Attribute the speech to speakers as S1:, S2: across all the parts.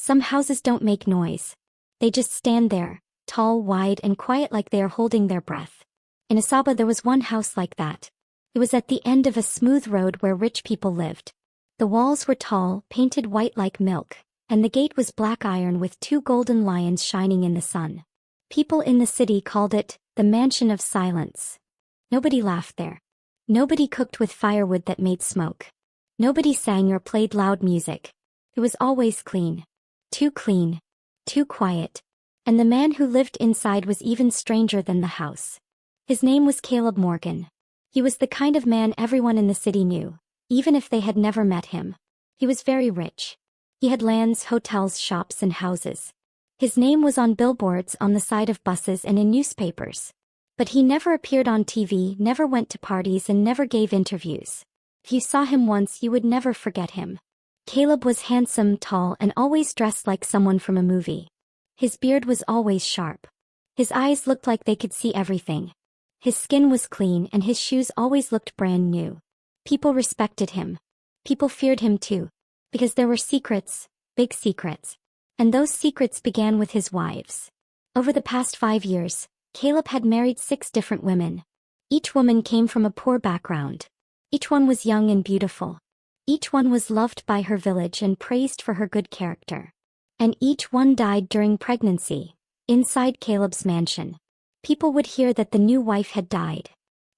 S1: Some houses don't make noise. They just stand there, tall, wide, and quiet like they are holding their breath. In Asaba there was one house like that. It was at the end of a smooth road where rich people lived. The walls were tall, painted white like milk, and the gate was black iron with two golden lions shining in the sun. People in the city called it the Mansion of Silence. Nobody laughed there. Nobody cooked with firewood that made smoke. Nobody sang or played loud music. It was always clean. Too quiet. And the man who lived inside was even stranger than the house. His name was Caleb Morgan. He was the kind of man everyone in the city knew, even if they had never met him. He was very rich. He had lands, hotels, shops, and houses. His name was on billboards on the side of buses and in newspapers. But he never appeared on TV, never went to parties, and never gave interviews. If you saw him once, you would never forget him. Caleb was handsome, tall, and always dressed like someone from a movie. His beard was always sharp. His eyes looked like they could see everything. His skin was clean and his shoes always looked brand new. People respected him. People feared him too. Because there were secrets, big secrets. And those secrets began with his wives. Over the past 5 years, Caleb had married 6 different women. Each woman came from a poor background. Each one was young and beautiful. Each one was loved by her village and praised for her good character. And each one died during pregnancy, inside Caleb's mansion. People would hear that the new wife had died.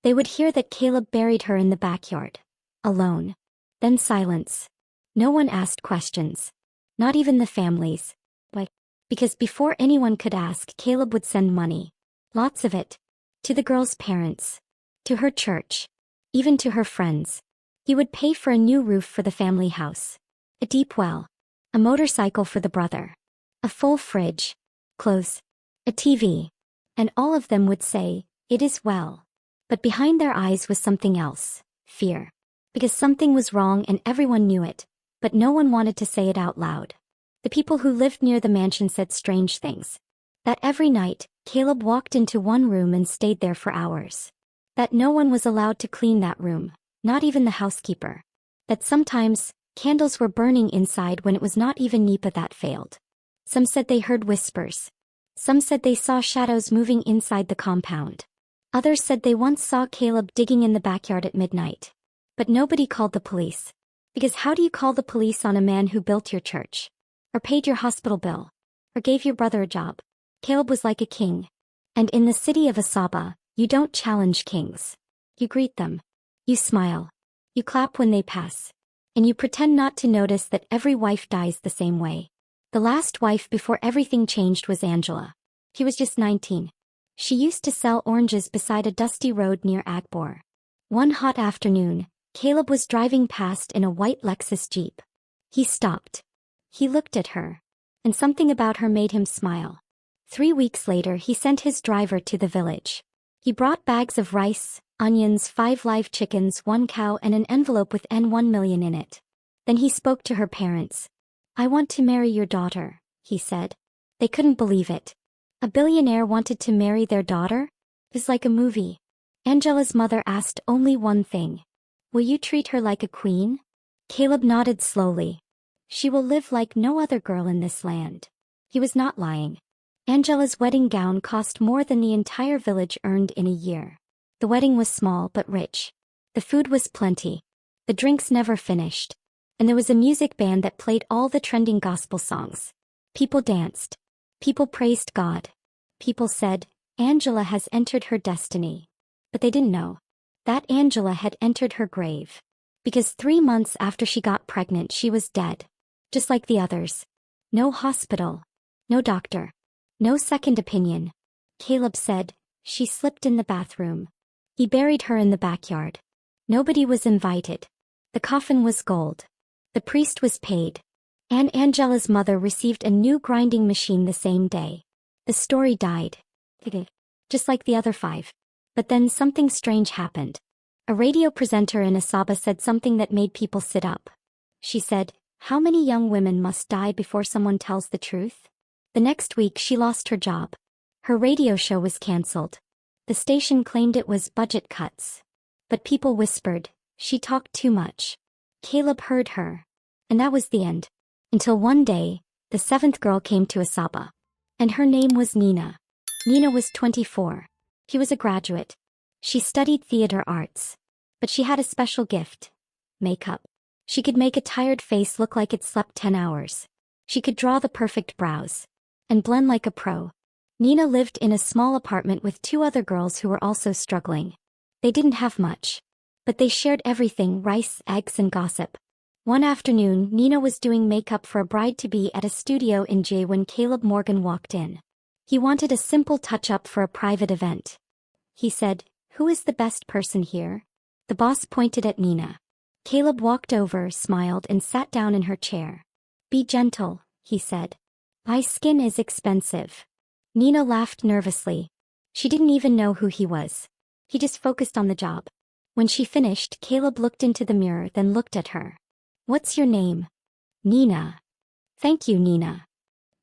S1: They would hear that Caleb buried her in the backyard, alone. Then silence. No one asked questions. Not even the families. Why? Because before anyone could ask, Caleb would send money. Lots of it. To the girl's parents. To her church. Even to her friends. He would pay for a new roof for the family house. A deep well. A motorcycle for the brother. A full fridge. Clothes. A TV. And all of them would say, "It is well." But behind their eyes was something else. Fear. Because something was wrong and everyone knew it, but no one wanted to say it out loud. The people who lived near the mansion said strange things. That every night, Caleb walked into one room and stayed there for hours. That no one was allowed to clean that room, not even the housekeeper. That sometimes, candles were burning inside when it was not even Nipa that failed. Some said they heard whispers. Some said they saw shadows moving inside the compound. Others said they once saw Caleb digging in the backyard at midnight. But nobody called the police. Because how do you call the police on a man who built your church? Or paid your hospital bill? Or gave your brother a job? Caleb was like a king. And in the city of Asaba, you don't challenge kings. You greet them. You smile. You clap when they pass. And you pretend not to notice that every wife dies the same way. The last wife before everything changed was Angela. She was just 19. She used to sell oranges beside a dusty road near Agbor. One hot afternoon, Caleb was driving past in a white Lexus Jeep. He stopped. He looked at her. And something about her made him smile. 3 weeks later he sent his driver to the village. He brought bags of rice, onions, 5 live chickens, 1 cow and an envelope with N1 million in it. Then he spoke to her parents. "I want to marry your daughter," he said. They couldn't believe it. A billionaire wanted to marry their daughter? It was like a movie. Angela's mother asked only one thing. "Will you treat her like a queen?" Caleb nodded slowly. "She will live like no other girl in this land." He was not lying. Angela's wedding gown cost more than the entire village earned in a year. The wedding was small but rich. The food was plenty. The drinks never finished. And there was a music band that played all the trending gospel songs. People danced. People praised God. People said, "Angela has entered her destiny." But they didn't know that Angela had entered her grave. Because 3 months after she got pregnant she was dead. Just like the others. No hospital. No doctor. No second opinion. Caleb said, "She slipped in the bathroom." He buried her in the backyard. Nobody was invited. The coffin was gold. The priest was paid. And Angela's mother received a new grinding machine the same day. The story died. Just like the other 5. But then something strange happened. A radio presenter in Asaba said something that made people sit up. She said, "How many young women must die before someone tells the truth?" The next week she lost her job. Her radio show was cancelled. The station claimed it was budget cuts. But people whispered, "She talked too much." Caleb heard her. And that was the end. Until one day, The seventh girl came to Asaba. And her name was Nina. Nina was 24. She was a graduate. She studied theater arts. But she had a special gift. Makeup. She could make a tired face look like it slept 10 hours. She could draw the perfect brows. And blend like a pro. Nina lived in a small apartment with 2 other girls who were also struggling. They didn't have much. But they shared everything: rice, eggs, and gossip. One afternoon, Nina was doing makeup for a bride-to-be at a studio in J when Caleb Morgan walked in. He wanted a simple touch-up for a private event. He said, "Who is the best person here?" The boss pointed at Nina. Caleb walked over, smiled, and sat down in her chair. "Be gentle," he said. "My skin is expensive." Nina laughed nervously. She didn't even know who he was. He just focused on the job. When she finished, Caleb looked into the mirror, then looked at her. "What's your name?" "Nina." "Thank you, Nina."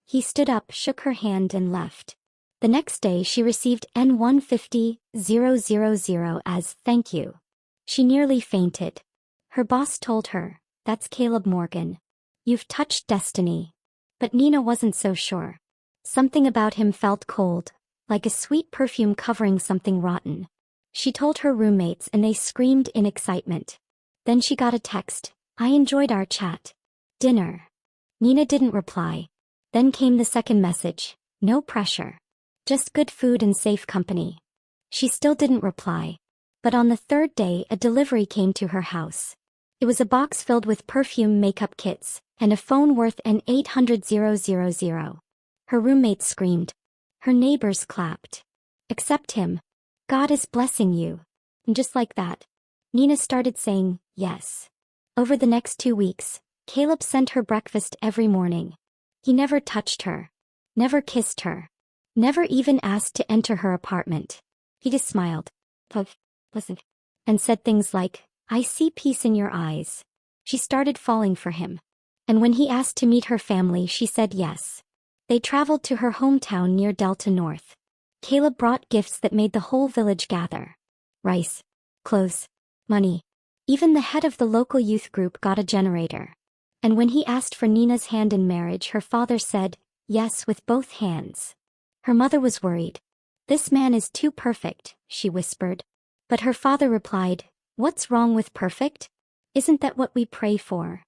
S1: He stood up, shook her hand, and left. The next day she received N150000 as "thank you." She nearly fainted. Her boss told her, "That's Caleb Morgan. You've touched destiny." But Nina wasn't so sure. Something about him felt cold, like a sweet perfume covering something rotten. She told her roommates and they screamed in excitement. Then she got a text, "I enjoyed our chat. Dinner." Nina didn't reply. Then came the second message, "No pressure. Just good food and safe company." She still didn't reply. But on the third day a delivery came to her house. It was a box filled with perfume, makeup kits, and a phone worth N800,000. Her roommates screamed. Her neighbors clapped. "Accept him. God is blessing you." And just like that, Nina started saying yes. Over the next 2 weeks, Caleb sent her breakfast every morning. He never touched her. Never kissed her. Never even asked to enter her apartment. He just smiled. Listen. And said things like, "I see peace in your eyes." She started falling for him. And when he asked to meet her family, she said yes. They traveled to her hometown near Delta North. Caleb brought gifts that made the whole village gather. Rice, clothes, money. Even the head of the local youth group got a generator. And when he asked for Nina's hand in marriage, her father said, "Yes, with both hands." Her mother was worried. "This man is too perfect," she whispered. But her father replied, "What's wrong with perfect? Isn't that what we pray for?"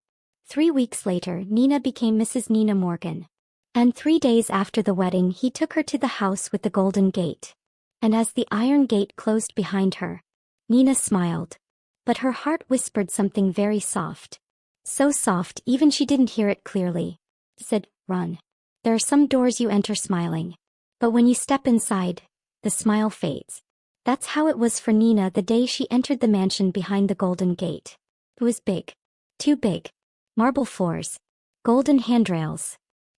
S1: 3 weeks later, Nina became Mrs. Nina Morgan. And 3 days after the wedding, he took her to the house with the golden gate. And as the iron gate closed behind her, Nina smiled. But her heart whispered something very soft. So soft even she didn't hear it clearly. It said, "Run. There are some doors you enter smiling. But when you step inside, the smile fades." That's how it was for Nina the day she entered the mansion behind the golden gate. It was big. Too big. Marble floors. Golden handrails.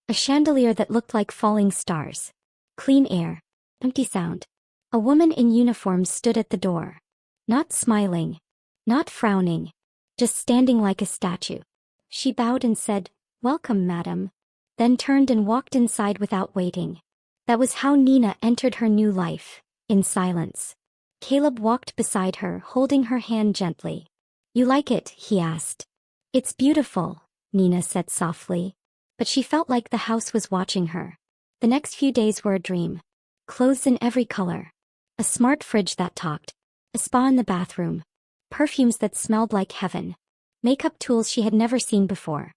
S1: A chandelier that looked like falling stars. Clean air. Empty sound. A woman in uniform stood at the door. Not smiling. Not frowning. Just standing like a statue. She bowed and said, "Welcome, madam." Then turned and walked inside without waiting. That was how Nina entered her new life. In silence. Caleb walked beside her, holding her hand gently. "You like it?" he asked. "It's beautiful," Nina said softly. But she felt like the house was watching her. The next few days were a dream. Clothes in every color. A smart fridge that talked. A spa in the bathroom. Perfumes that smelled like heaven. Makeup tools she had never seen before.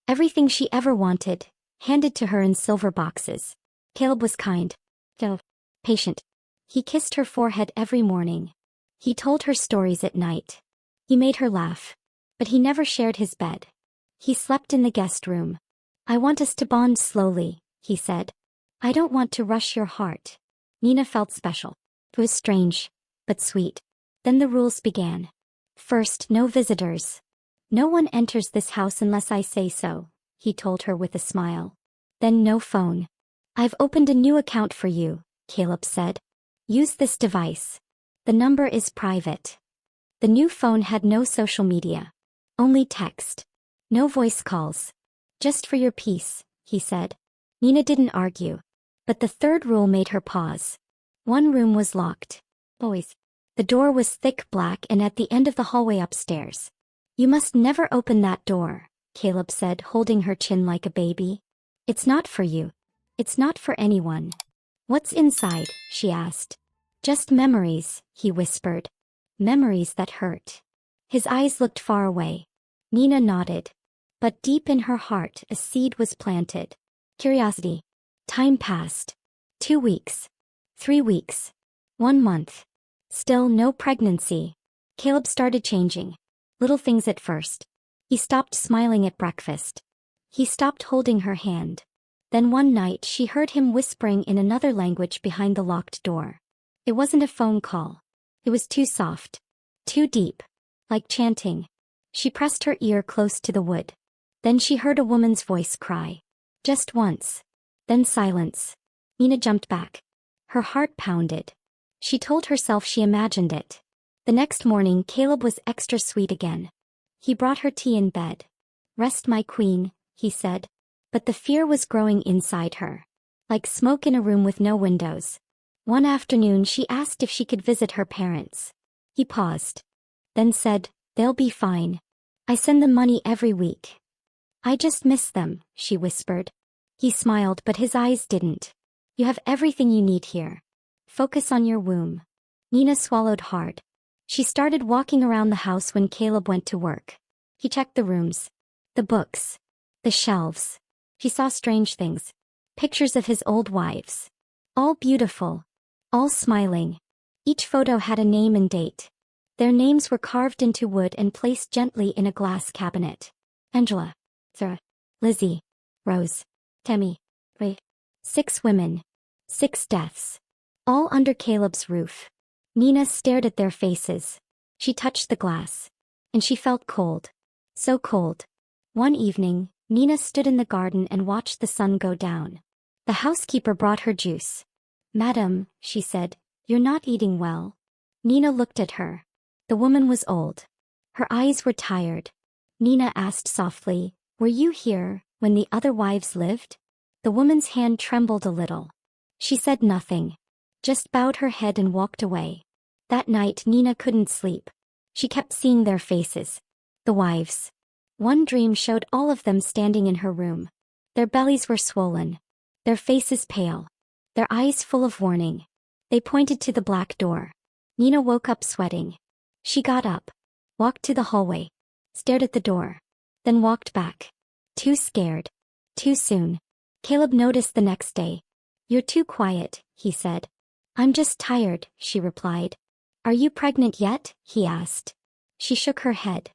S1: Everything she ever wanted, handed to her in silver boxes. Caleb was kind. Patient. He kissed her forehead every morning. He told her stories at night. He made her laugh. But he never shared his bed. He slept in the guest room. "I want us to bond slowly," he said. "I don't want to rush your heart." Nina felt special. It was strange, but sweet. Then the rules began. First, no visitors. "No one enters this house unless I say so," he told her with a smile. Then no phone. "I've opened a new account for you," Caleb said. "Use this device. The number is private." The new phone had no social media. Only text. No voice calls. "Just for your peace," he said. Nina didn't argue. But the third rule made her pause. One room was locked. Always. The door was thick black and at the end of the hallway upstairs. "You must never open that door," Caleb said, holding her chin like a baby. It's not for you. It's not for anyone. What's inside? She asked. Just memories, he whispered. Memories that hurt. His eyes looked far away. Nina nodded. But deep in her heart a seed was planted. Curiosity. Time passed. 2 weeks. 3 weeks. 1 month. Still no pregnancy. Caleb started changing. Little things at first. He stopped smiling at breakfast. He stopped holding her hand. Then one night she heard him whispering in another language behind the locked door. It wasn't a phone call. It was too soft. Too deep. Like chanting. She pressed her ear close to the wood. Then she heard a woman's voice cry. Just once. Then silence. Nina jumped back. Her heart pounded. She told herself she imagined it. The next morning Caleb was extra sweet again. He brought her tea in bed. Rest my queen, he said. But the fear was growing inside her. Like smoke in a room with no windows. One afternoon she asked if she could visit her parents. He paused. Then said, they'll be fine. I send them money every week. I just miss them, she whispered. He smiled but his eyes didn't. You have everything you need here. Focus on your womb. Nina swallowed hard. She started walking around the house when Caleb went to work. He checked the rooms. The books. The shelves. She saw strange things. Pictures of his old wives. All beautiful. All smiling. Each photo had a name and date. Their names were carved into wood and placed gently in a glass cabinet. Angela. Sarah. Lizzie. Rose. Tammy. Ray. 6 women. 6 deaths. All under Caleb's roof. Nina stared at their faces. She touched the glass. And she felt cold. So cold. One evening, Nina stood in the garden and watched the sun go down. The housekeeper brought her juice. Madam, she said, you're not eating well. Nina looked at her. The woman was old. Her eyes were tired. Nina asked softly, were you here when the other wives lived? The woman's hand trembled a little. She said nothing. Just bowed her head and walked away. That night Nina couldn't sleep. She kept seeing their faces. The wives. One dream showed all of them standing in her room. Their bellies were swollen. Their faces pale. Their eyes full of warning. They pointed to the black door. Nina woke up sweating. She got up. Walked to the hallway. Stared at the door. Then walked back. Too scared. Too soon. Caleb noticed the next day. You're too quiet, he said. I'm just tired, she replied. Are you pregnant yet? He asked. She shook her head.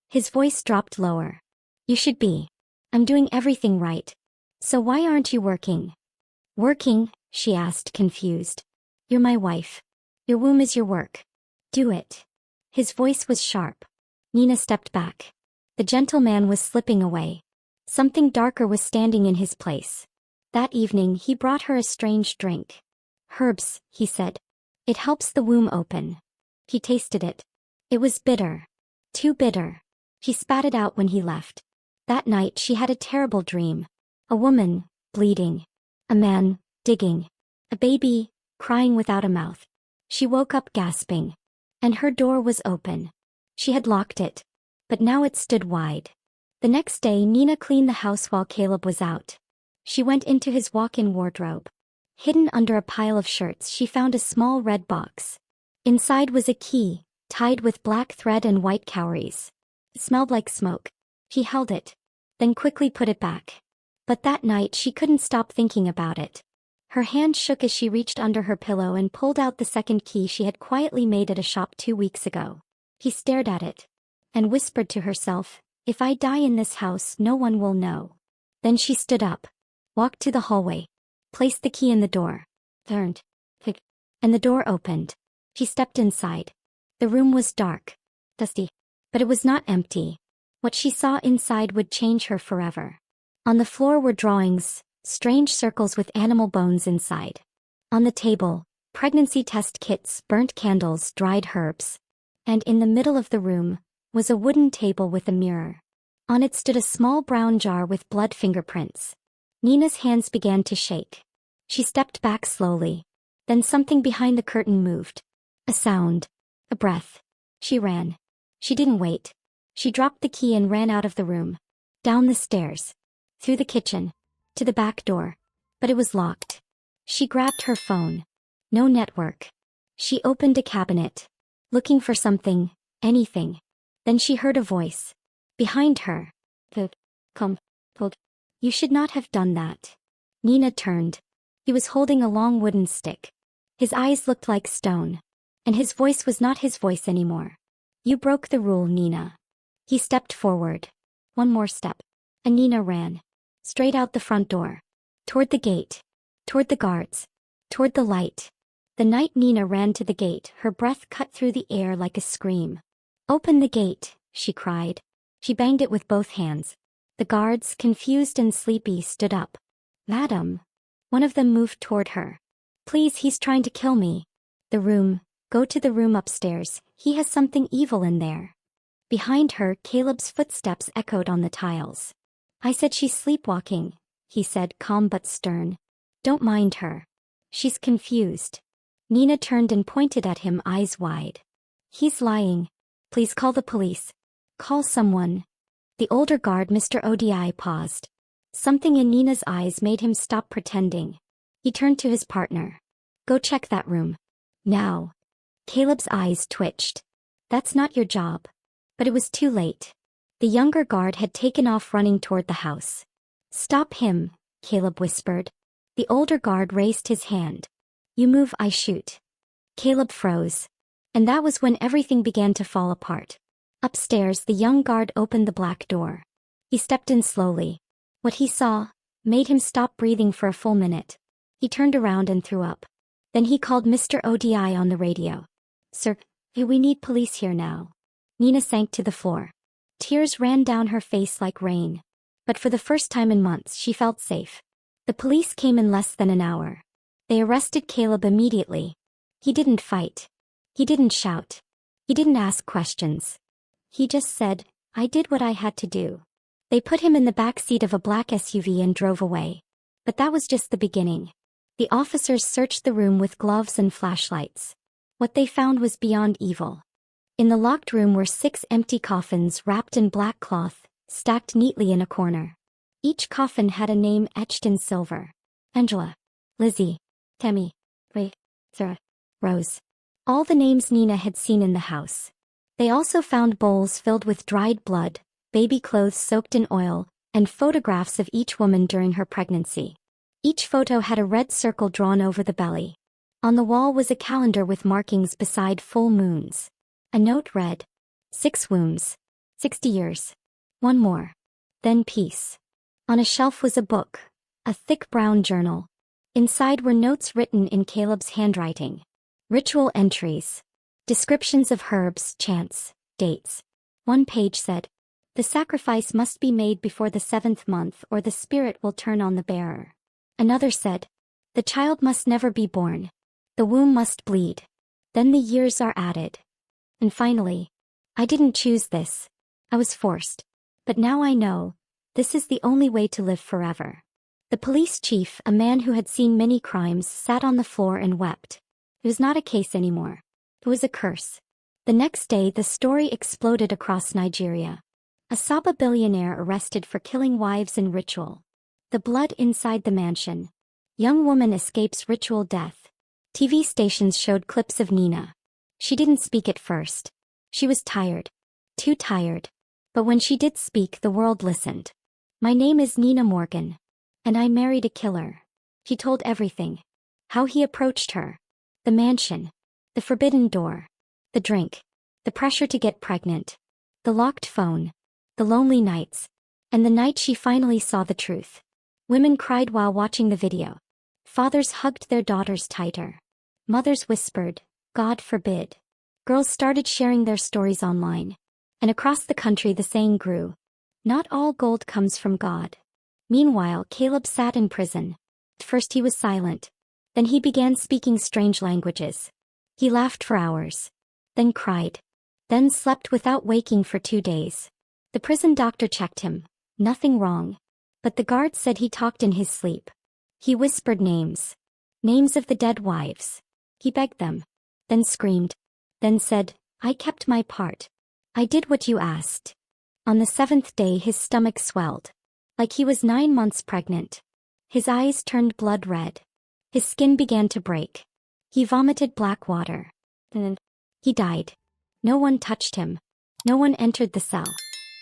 S1: His voice dropped lower. You should be. I'm doing everything right. So why aren't you working? Working? She asked, confused. You're my wife. Your womb is your work. Do it. His voice was sharp. Nina stepped back. The gentleman was slipping away. Something darker was standing in his place. That evening he brought her a strange drink. Herbs, he said. It helps the womb open. He tasted it. It was bitter. Too bitter. She spat it out when he left. That night she had a terrible dream. A woman, bleeding. A man, digging. A baby, crying without a mouth. She woke up gasping. And her door was open. She had locked it. But now it stood wide. The next day Nina cleaned the house while Caleb was out. She went into his walk-in wardrobe. Hidden under a pile of shirts she found a small red box. Inside was a key, tied with black thread and white cowries. It smelled like smoke. She held it. Then quickly put it back. But that night she couldn't stop thinking about it. Her hand shook as she reached under her pillow and pulled out the second key she had quietly made at a shop 2 weeks ago. He stared at it. And whispered to herself, if I die in this house no one will know. Then she stood up. Walked to the hallway. Placed the key in the door. Turned. And the door opened. She stepped inside. The room was dark. Dusty. But it was not empty. What she saw inside would change her forever. On the floor were drawings, strange circles with animal bones inside. On the table, pregnancy test kits, burnt candles, dried herbs. And in the middle of the room was a wooden table with a mirror. On it stood a small brown jar with blood fingerprints. Nina's hands began to shake. She stepped back slowly. Then something behind the curtain moved. A sound. A breath. She ran. She didn't wait. She dropped the key and ran out of the room. Down the stairs. Through the kitchen. to the back door. But it was locked. She grabbed her phone. No network. She opened a cabinet, looking for something, anything. Then she heard a voice. Behind her. Come. You should not have done that. Nina turned. He was holding a long wooden stick. His eyes looked like stone. And his voice was not his voice anymore. You broke the rule, Nina. He stepped forward. One more step. And Nina ran. Straight out the front door. Toward the gate. Toward the guards. Toward the light. The night Nina ran to the gate, her breath cut through the air like a scream. Open the gate, she cried. She banged it with both hands. The guards, confused and sleepy, stood up. Madam. One of them moved toward her. Please, he's trying to kill me. The room. Go to the room upstairs. He has something evil in there. Behind her, Caleb's footsteps echoed on the tiles. I said she's sleepwalking, he said, calm but stern. Don't mind her. She's confused. Nina turned and pointed at him, eyes wide. He's lying. Please call the police. Call someone. The older guard, Mr. Odi, paused. Something in Nina's eyes made him stop pretending. He turned to his partner. Go check that room. Now. Caleb's eyes twitched. That's not your job. But it was too late. The younger guard had taken off running toward the house. Stop him, Caleb whispered. The older guard raised his hand. You move, I shoot. Caleb froze. And that was when everything began to fall apart. Upstairs, the young guard opened the black door. He stepped in slowly. What he saw made him stop breathing for a full minute. He turned around and threw up. Then he called Mr. Odi on the radio. Sir, we need police here now. Nina sank to the floor. Tears ran down her face like rain. But for the first time in months, she felt safe. The police came in less than an hour. They arrested Caleb immediately. He didn't fight. He didn't shout. He didn't ask questions. He just said, I did what I had to do. They put him in the back seat of a black SUV and drove away. But that was just the beginning. The officers searched the room with gloves and flashlights. What they found was beyond evil. In the locked room were 6 empty coffins wrapped in black cloth, stacked neatly in a corner. Each coffin had a name etched in silver. Angela. Lizzie. Tammy. Sarah. Rose. All the names Nina had seen in the house. They also found bowls filled with dried blood, baby clothes soaked in oil, and photographs of each woman during her pregnancy. Each photo had a red circle drawn over the belly. On the wall was a calendar with markings beside full moons. A note read, 6 wombs, 60 years. One more. Then peace. On a shelf was a book, a thick brown journal. Inside were notes written in Caleb's handwriting. Ritual entries. Descriptions of herbs, chants, dates. One page said, the sacrifice must be made before the 7th month or the spirit will turn on the bearer. Another said, the child must never be born. The womb must bleed. Then the years are added. And finally, I didn't choose this. I was forced. But now I know, this is the only way to live forever. The police chief, a man who had seen many crimes, sat on the floor and wept. It was not a case anymore. It was a curse. The next day, the story exploded across Nigeria. A Saba billionaire arrested for killing wives in ritual. The blood inside the mansion. Young woman escapes ritual death. TV stations showed clips of Nina. She didn't speak at first. She was tired. Too tired. But when she did speak, the world listened. My name is Nina Morgan. And I married a killer. She told everything. How he approached her. The mansion. The forbidden door. The drink. The pressure to get pregnant. The locked phone. The lonely nights. And the night she finally saw the truth. Women cried while watching the video. Fathers hugged their daughters tighter. Mothers whispered, God forbid. Girls started sharing their stories online. And across the country the saying grew. Not all gold comes from God. Meanwhile, Caleb sat in prison. At first he was silent. Then he began speaking strange languages. He laughed for hours. Then cried. Then slept without waking for 2 days. The prison doctor checked him. Nothing wrong. But the guard said he talked in his sleep. He whispered names. Names of the dead wives. He begged them. Then screamed. Then said, I kept my part. I did what you asked. On the 7th day his stomach swelled. Like he was 9 months pregnant. His eyes turned blood red. His skin began to break. He vomited black water. Then he died. No one touched him. No one entered the cell.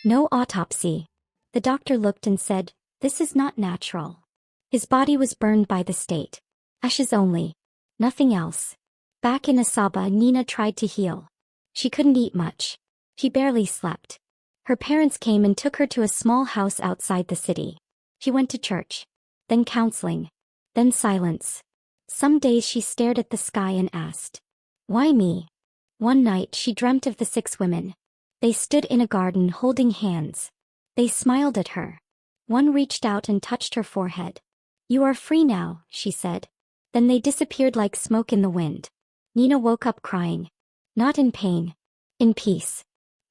S1: No autopsy. The doctor looked and said, "This is not natural." His body was burned by the state. Ashes only. Nothing else. Back in Asaba, Nina tried to heal. She couldn't eat much. She barely slept. Her parents came and took her to a small house outside the city. She went to church. Then counseling. Then silence. Some days she stared at the sky and asked, "Why me?" One night she dreamt of the 6 women. They stood in a garden holding hands. They smiled at her. One reached out and touched her forehead. "You are free now," she said. Then they disappeared like smoke in the wind. Nina woke up crying. Not in pain. In peace.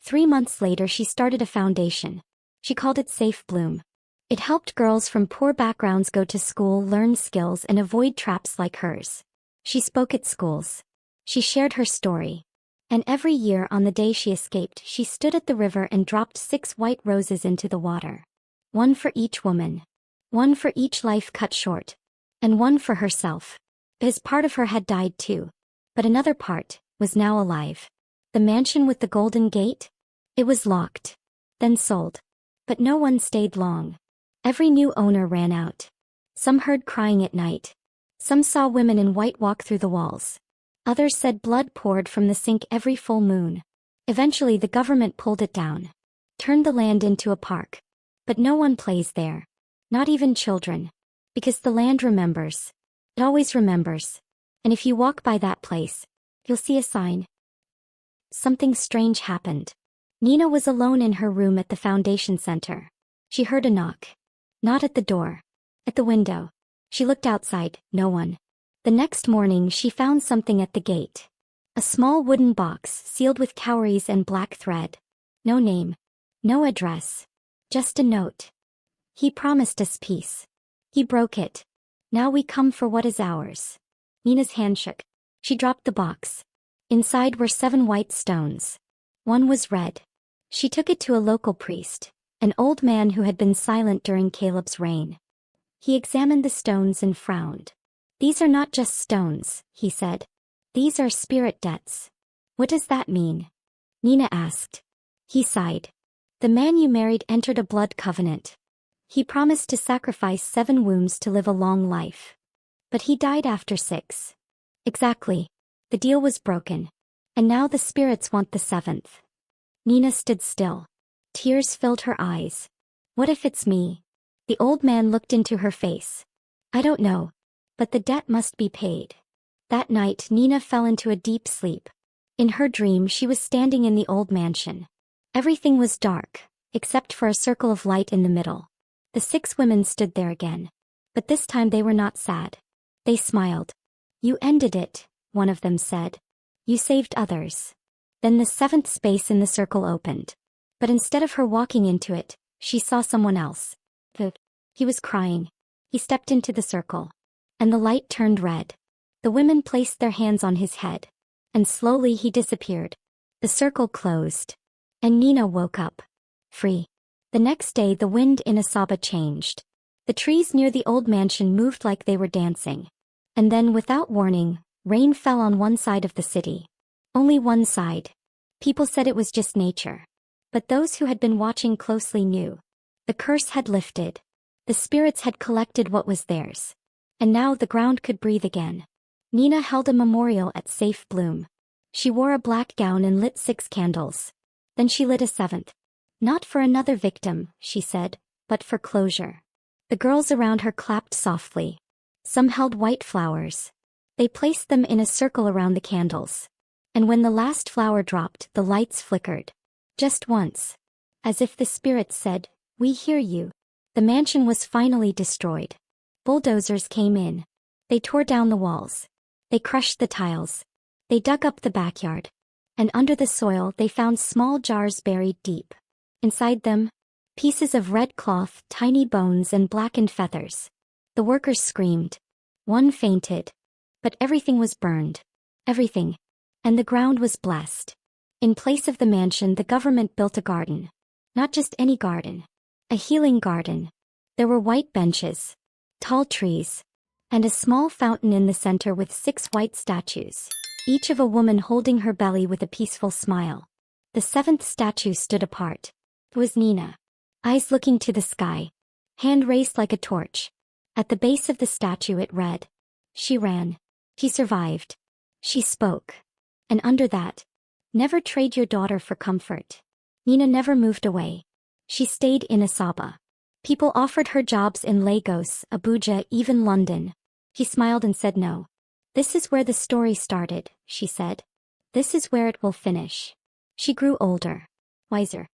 S1: 3 months later she started a foundation. She called it Safe Bloom. It helped girls from poor backgrounds go to school, learn skills, and avoid traps like hers. She spoke at schools. She shared her story. And every year on the day she escaped, she stood at the river and dropped 6 white roses into the water. One for each woman. One for each life cut short. And one for herself. Because part of her had died too. But another part was now alive. The mansion with the golden gate? It was locked. Then sold. But no one stayed long. Every new owner ran out. Some heard crying at night. Some saw women in white walk through the walls. Others said blood poured from the sink every full moon. Eventually the government pulled it down. Turned the land into a park. But no one plays there. Not even children. Because the land remembers. It always remembers. And if you walk by that place, you'll see a sign. Something strange happened. Nina was alone in her room at the foundation center. She heard a knock. Not at the door. At the window. She looked outside, no one. The next morning she found something at the gate. A small wooden box sealed with cowries and black thread. No name. No address. Just a note. "He promised us peace. He broke it. Now we come for what is ours." Nina's hand shook. She dropped the box. Inside were 7 white stones. One was red. She took it to a local priest, an old man who had been silent during Caleb's reign. He examined the stones and frowned. "These are not just stones," he said. "These are spirit debts." "What does that mean?" Nina asked. He sighed. "The man you married entered a blood covenant. He promised to sacrifice 7 wombs to live a long life. But he died after 6. Exactly. The deal was broken. And now the spirits want the 7th. Nina stood still. Tears filled her eyes. "What if it's me?" The old man looked into her face. "I don't know. But the debt must be paid." That night Nina fell into a deep sleep. In her dream she was standing in the old mansion. Everything was dark, except for a circle of light in the middle. The 6 women stood there again. But this time they were not sad. They smiled. "You ended it," one of them said. "You saved others." Then the 7th space in the circle opened. But instead of her walking into it, she saw someone else. He was crying. He stepped into the circle. And the light turned red. The women placed their hands on his head. And slowly he disappeared. The circle closed. And Nina woke up. Free. The next day the wind in Asaba changed. The trees near the old mansion moved like they were dancing. And then, without warning, rain fell on one side of the city. Only one side. People said it was just nature. But those who had been watching closely knew. The curse had lifted. The spirits had collected what was theirs. And now the ground could breathe again. Nina held a memorial at Safe Bloom. She wore a black gown and lit 6 candles. Then she lit a 7th. "Not for another victim," she said, "but for closure." The girls around her clapped softly. Some held white flowers. They placed them in a circle around the candles. And when the last flower dropped, the lights flickered. Just once. As if the spirits said, "We hear you." The mansion was finally destroyed. Bulldozers came in. They tore down the walls. They crushed the tiles. They dug up the backyard. And under the soil they found small jars buried deep. Inside them, pieces of red cloth, tiny bones, and blackened feathers. The workers screamed. One fainted. But everything was burned. Everything. And the ground was blessed. In place of the mansion, the government built a garden. Not just any garden. A healing garden. There were white benches. tall trees, and a small fountain in the center with 6 white statues, each of a woman holding her belly with a peaceful smile. The 7th statue stood apart. It was Nina. Eyes looking to the sky. Hand raised like a torch. At the base of the statue it read, "She ran. She survived. She spoke. And under that, never trade your daughter for comfort." Nina never moved away. She stayed in Asaba. People offered her jobs in Lagos, Abuja, even London. She smiled and said no. "This is where the story started," she said. "This is where it will finish." She grew older, wiser,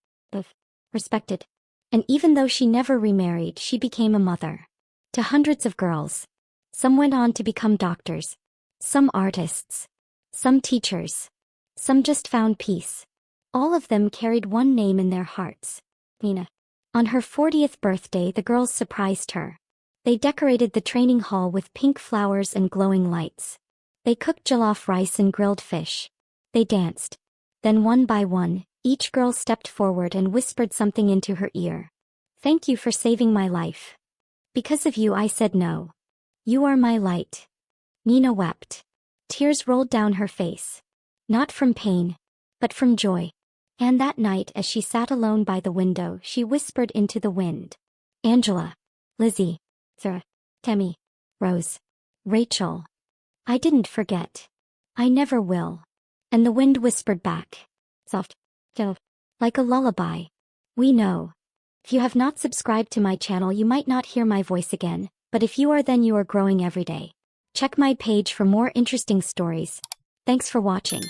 S1: respected. And even though she never remarried, she became a mother to hundreds of girls. Some went on to become doctors, some artists, some teachers, some just found peace. All of them carried one name in their hearts, Nina. On her 40th birthday, the girls surprised her. They decorated the training hall with pink flowers and glowing lights. They cooked jollof rice and grilled fish. They danced. Then one by one, each girl stepped forward and whispered something into her ear. "Thank you for saving my life. Because of you I said no. You are my light." Nina wept. Tears rolled down her face. Not from pain, but from joy. And that night, as she sat alone by the window, she whispered into the wind. "Angela, Lizzie, Sarah, Temmie, Rose, Rachel. I didn't forget. I never will." And the wind whispered back, soft, gentle, like a lullaby. "We know. If you have not subscribed to my channel, you might not hear my voice again, but if you are, then you are growing every day. Check my page for more interesting stories. Thanks for watching.